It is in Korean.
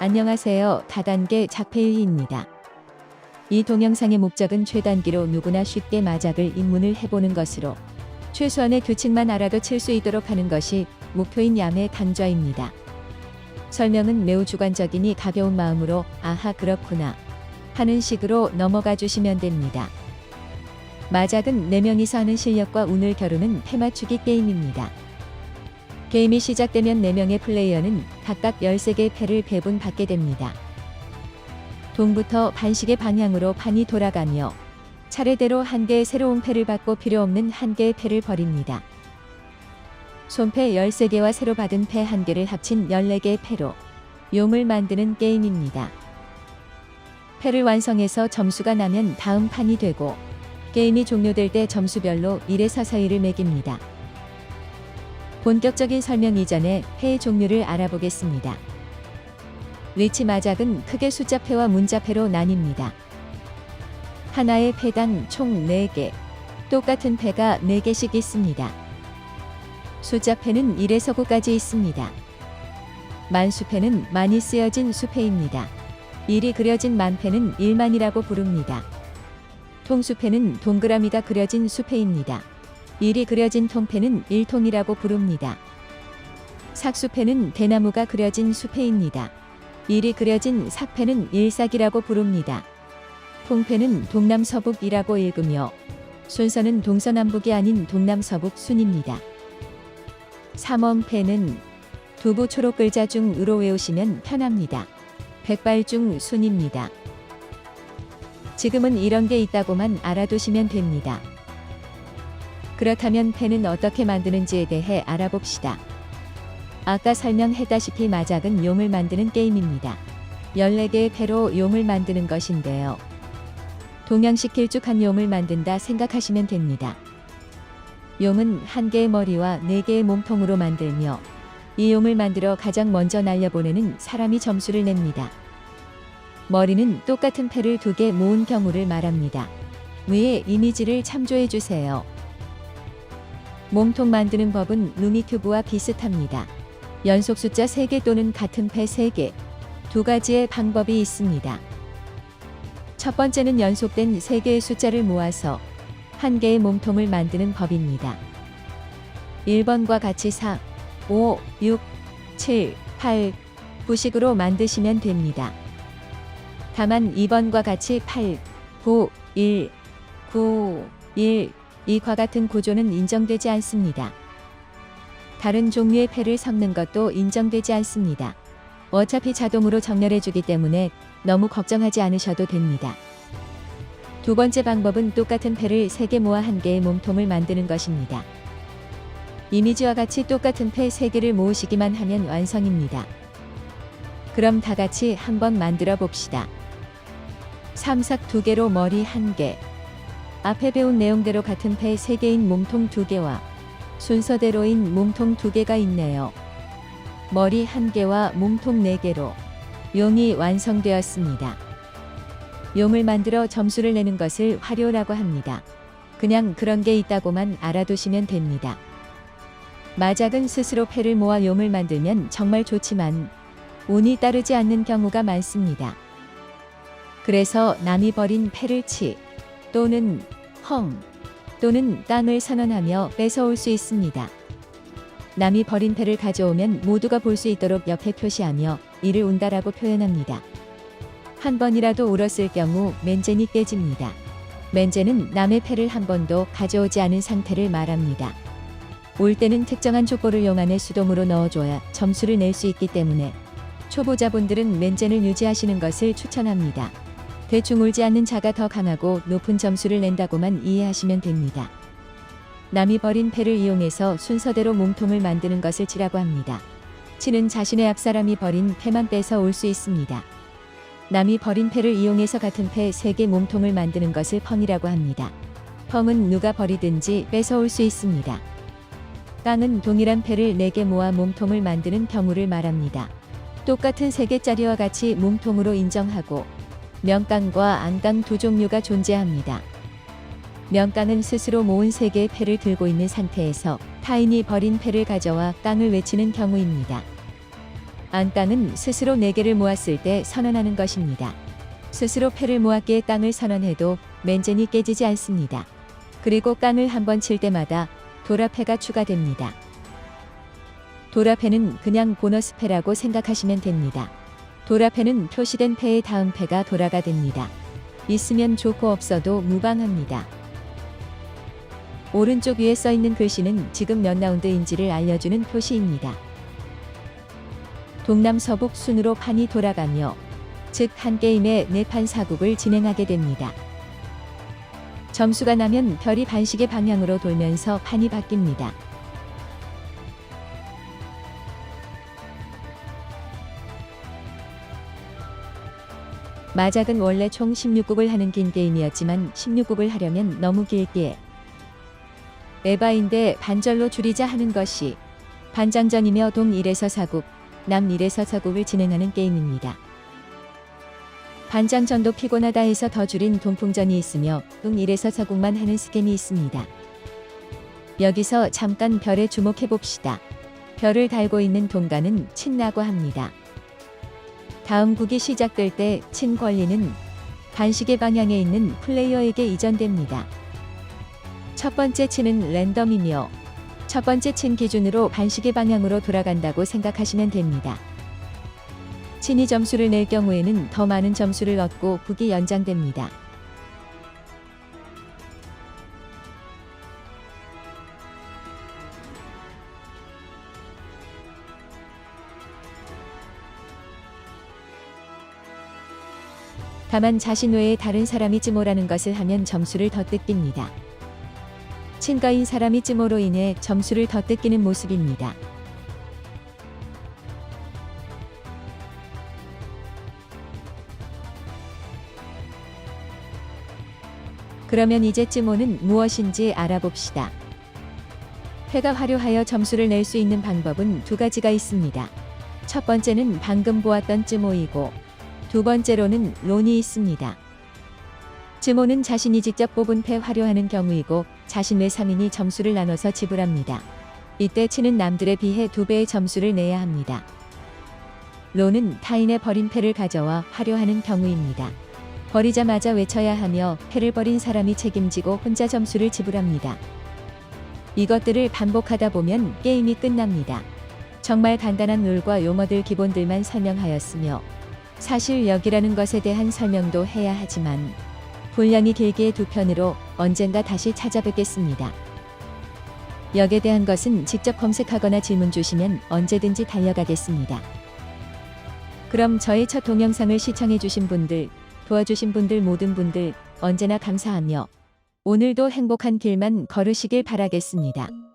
안녕하세요. 다단계 작폐일희입니다. 이 동영상의 목적은 최단기로 누구나 쉽게 마작을 입문을 해보는 것으로 최소한의 규칙만 알아도 칠 수 있도록 하는 것이 목표인 야매 강좌입니다. 설명은 매우 주관적이니 가벼운 마음으로 아하 그렇구나 하는 식으로 넘어가 주시면 됩니다. 마작은 4명이서 하는 실력과 운을 겨루는 패맞추기 게임입니다. 게임이 시작되면 4명의 플레이어는 각각 13개의 패를 배분받게 됩니다. 동부터 반시계 방향으로 판이 돌아가며 차례대로 1개의 새로운 패를 받고 필요없는 1개의 패를 버립니다. 손패 13개와 새로 받은 패 1개를 합친 14개의 패로 용을 만드는 게임입니다. 패를 완성해서 점수가 나면 다음 판이 되고 게임이 종료될 때 점수별로 1에서 4위를 매깁니다. 본격적인 설명 이전에 패의 종류를 알아보겠습니다. 리치 마작은 크게 숫자패와 문자패로 나뉩니다. 하나의 패당 총 4개, 똑같은 패가 4개씩 있습니다. 숫자패는 1에서 9까지 있습니다. 만수패는 많이 쓰여진 수패입니다. 1이 그려진 만패는 1만이라고 부릅니다. 통수패는 동그라미가 그려진 수패입니다. 1이 그려진 통패는 1통이라고 부릅니다. 삭수패는 대나무가 그려진 수패입니다. 1이 그려진 삭패는 일삭이라고 부릅니다. 통패는 동남서북이라고 읽으며 순서는 동서남북이 아닌 동남서북 순입니다. 삼원패는 두부 초록 글자 중 으로 외우시면 편합니다. 백발중 순입니다. 지금은 이런 게 있다고만 알아두시면 됩니다. 그렇다면 패는 어떻게 만드는지에 대해 알아봅시다. 아까 설명했다시피 마작은 용을 만드는 게임입니다. 14개의 패로 용을 만드는 것인데요. 동양식 길쭉한 용을 만든다 생각하시면 됩니다. 용은 1개의 머리와 4개의 몸통으로 만들며 이 용을 만들어 가장 먼저 날려보내는 사람이 점수를 냅니다. 머리는 똑같은 패를 2개 모은 경우를 말합니다. 위에 이미지를 참조해 주세요. 몸통 만드는 법은 루미큐브와 비슷합니다. 연속 숫자 3개 또는 같은 패 3개, 2가지의 방법이 있습니다. 첫 번째는 연속된 3개의 숫자를 모아서 1개의 몸통을 만드는 법입니다. 1번과 같이 4, 5, 6, 7, 8, 9식으로 만드시면 됩니다. 다만 2번과 같이 8, 9, 1, 9, 1, 이과 같은 구조는 인정되지 않습니다. 다른 종류의 패를 섞는 것도 인정되지 않습니다. 어차피 자동으로 정렬해주기 때문에 너무 걱정하지 않으셔도 됩니다. 두 번째 방법은 똑같은 패를 3개 모아 1개의 몸통을 만드는 것입니다. 이미지와 같이 똑같은 패 3개를 모으시기만 하면 완성입니다. 그럼 다 같이 한번 만들어 봅시다. 삼삭 2개로 머리 1개. 앞에 배운 내용대로 같은 패 3개인 몸통 2개와 순서대로인 몸통 2개가 있네요. 머리 1개와 몸통 4개로 용이 완성되었습니다. 용을 만들어 점수를 내는 것을 활용이라고 합니다. 그냥 그런 게 있다고만 알아두시면 됩니다. 마작은 스스로 패를 모아 용을 만들면 정말 좋지만 운이 따르지 않는 경우가 많습니다. 그래서 남이 버린 패를 치 또는 헝 또는 땅을 선언하며 뺏어올 수 있습니다. 남이 버린 패를 가져오면 모두가 볼 수 있도록 옆에 표시하며 이를 운다라고 표현합니다. 한 번이라도 울었을 경우 맨젠이 깨집니다. 맨젠은 남의 패를 한 번도 가져오지 않은 상태를 말합니다. 올 때는 특정한 족보를 용 안에 수동으로 넣어줘야 점수를 낼 수 있기 때문에 초보자분들은 맨젠을 유지하시는 것을 추천합니다. 대충 울지 않는 자가 더 강하고 높은 점수를 낸다고만 이해하시면 됩니다. 남이 버린 패를 이용해서 순서대로 몸통을 만드는 것을 치라고 합니다. 치는 자신의 앞사람이 버린 패만 뺏어 올 수 있습니다. 남이 버린 패를 이용해서 같은 패 3개 몸통을 만드는 것을 펑이라고 합니다. 펑은 누가 버리든지 뺏어 올 수 있습니다. 깡은 동일한 패를 4개 모아 몸통을 만드는 경우를 말합니다. 똑같은 3개짜리와 같이 몸통으로 인정하고 명깡과 안깡 두 종류가 존재합니다. 명깡은 스스로 모은 3개의 패를 들고 있는 상태에서 타인이 버린 패를 가져와 깡을 외치는 경우입니다. 안깡은 스스로 4개를 모았을 때 선언하는 것입니다. 스스로 패를 모았기에 깡을 선언해도 맨젠이 깨지지 않습니다. 그리고 깡을 한번 칠 때마다 도라패가 추가됩니다. 도라패는 그냥 보너스 패라고 생각하시면 됩니다. 도라패는 표시된 패의 다음 패가 도라가 됩니다. 있으면 좋고 없어도 무방합니다. 오른쪽 위에 써있는 글씨는 지금 몇 라운드인지를 알려주는 표시입니다. 동남서북 순으로 판이 돌아가며 즉 한 게임에 4판 4국을 진행하게 됩니다. 점수가 나면 별이 반씩의 방향으로 돌면서 판이 바뀝니다. 마작은 원래 총 16국을 하는 긴 게임이었지만 16국을 하려면 너무 길기에 에바인데 반절로 줄이자 하는 것이 반장전이며 동 1에서 4국, 남 1에서 4국을 진행하는 게임입니다. 반장전도 피곤하다 해서 더 줄인 동풍전이 있으며 동 1에서 4국만 하는 스캠이 있습니다. 여기서 잠깐 별에 주목해 봅시다. 별을 달고 있는 동가는 친라고 합니다. 다음 국이 시작될 때 친 권리는 반씩의 방향에 있는 플레이어에게 이전됩니다. 첫 번째 친은 랜덤이며 첫 번째 친 기준으로 반씩의 방향으로 돌아간다고 생각하시면 됩니다. 친이 점수를 낼 경우에는 더 많은 점수를 얻고 국이 연장됩니다. 다만 자신 외에 다른 사람이 찌모라는 것을 하면 점수를 더 뜯깁니다. 친가인 사람이 찌모로 인해 점수를 더 뜯기는 모습입니다. 그러면 이제 찌모는 무엇인지 알아봅시다. 패가 화려하여 점수를 낼 수 있는 방법은 2가지가 있습니다. 첫 번째는 방금 보았던 찌모이고 두 번째로는 론이 있습니다. 찌모는 자신이 직접 뽑은 패 활용하는 경우이고 자신 외 3인이 점수를 나눠서 지불합니다. 이때 치는 남들에 비해 2배의 점수를 내야 합니다. 론은 타인의 버린 패를 가져와 활용하는 경우입니다. 버리자마자 외쳐야 하며 패를 버린 사람이 책임지고 혼자 점수를 지불합니다. 이것들을 반복하다 보면 게임이 끝납니다. 정말 간단한 룰과 용어들 기본들만 설명하였으며 사실 여기라는 것에 대한 설명도 해야 하지만 분량이 길기에 2편으로 언젠가 다시 찾아뵙겠습니다. 역에 대한 것은 직접 검색하거나 질문 주시면 언제든지 달려가겠습니다. 그럼 저의 첫 동영상을 시청해주신 분들, 도와주신 분들 모든 분들 언제나 감사하며 오늘도 행복한 길만 걸으시길 바라겠습니다.